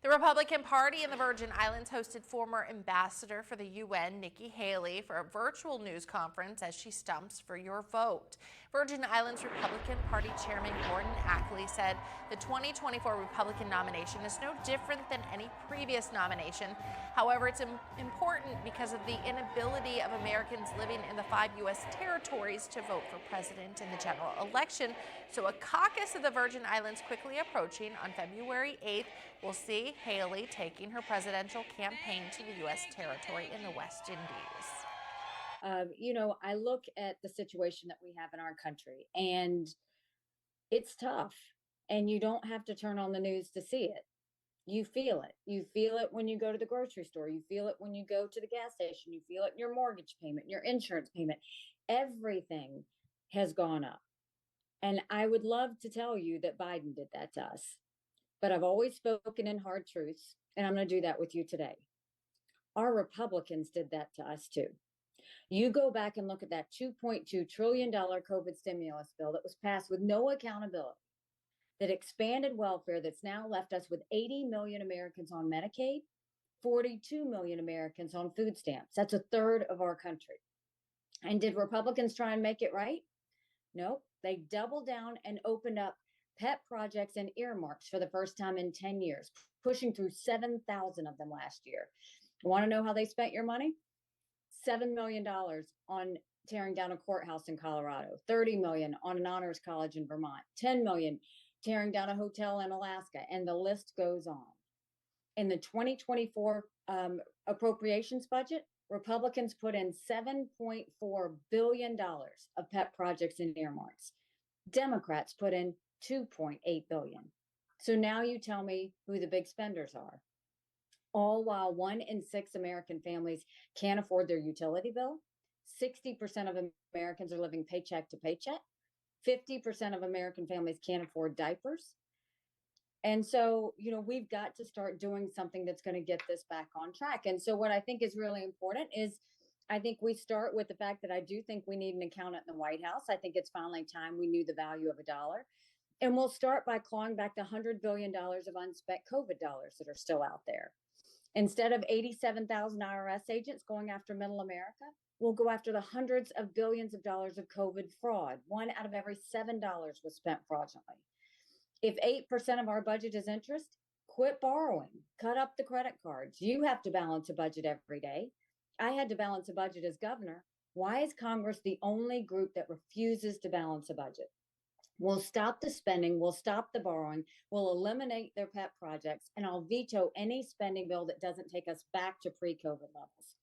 The Republican Party in the Virgin Islands hosted former ambassador for the UN, Nikki for a virtual news conference as she stumps for your vote. Virgin Islands Republican Party Chairman Gordon Ackley said the 2024 Republican nomination is no different than any previous nomination. However, it's important because of the inability of Americans living in the 5 U.S. territories to vote for president in the general election. So a caucus of the Virgin Islands quickly approaching on February 8th will see Haley taking her presidential campaign to the U.S. territory in the West Indies. I look at the situation that we have in our country, and it's tough. And you don't have to turn on the news to see it. You feel it. You feel it when you go to the grocery store. You feel it when you go to the gas station. You feel it in your mortgage payment, your insurance payment. Everything has gone up. And I would love to tell you that Biden did that to us. But I've always spoken in hard truths, and I'm going to do that with you today. Our Republicans did that to us too. You go back and look at that $2.2 trillion COVID stimulus bill that was passed with no accountability, that expanded welfare, that's now left us with 80 million Americans on Medicaid, 42 million Americans on food stamps. That's a third of our country. And did Republicans try and make it right? Nope. They doubled down and opened up pet projects and earmarks for the first time in 10 years, pushing through 7,000 of them last year. Want to know how they spent your money? $7 million on tearing down a courthouse in Colorado, 30 million on an honors college in Vermont, 10 million tearing down a hotel in Alaska, and the list goes on. In the 2024 appropriations budget, Republicans put in $7.4 billion of pet projects and earmarks. Democrats put in $2.8 billion. So now you tell me who the big spenders are. All while 1 in 6 American families can't afford their utility bill. 60% of Americans are living paycheck to paycheck. 50% of American families can't afford diapers. And so, we've got to start doing something that's going to get this back on track. And so what I think is really important is I think we start with the fact that I do think we need an accountant in the White House. I think it's finally time we knew the value of a dollar. And we'll start by clawing back the $100 billion of unspent COVID dollars that are still out there. Instead of 87,000 IRS agents going after middle America, we'll go after the hundreds of billions of dollars of COVID fraud. 1 out of every $7 was spent fraudulently. If 8% of our budget is interest, quit borrowing, cut up the credit cards. You have to balance a budget every day. I had to balance a budget as governor. Why is Congress the only group that refuses to balance a budget? We'll stop the spending, we'll stop the borrowing, we'll eliminate their pet projects, and I'll veto any spending bill that doesn't take us back to pre-COVID levels.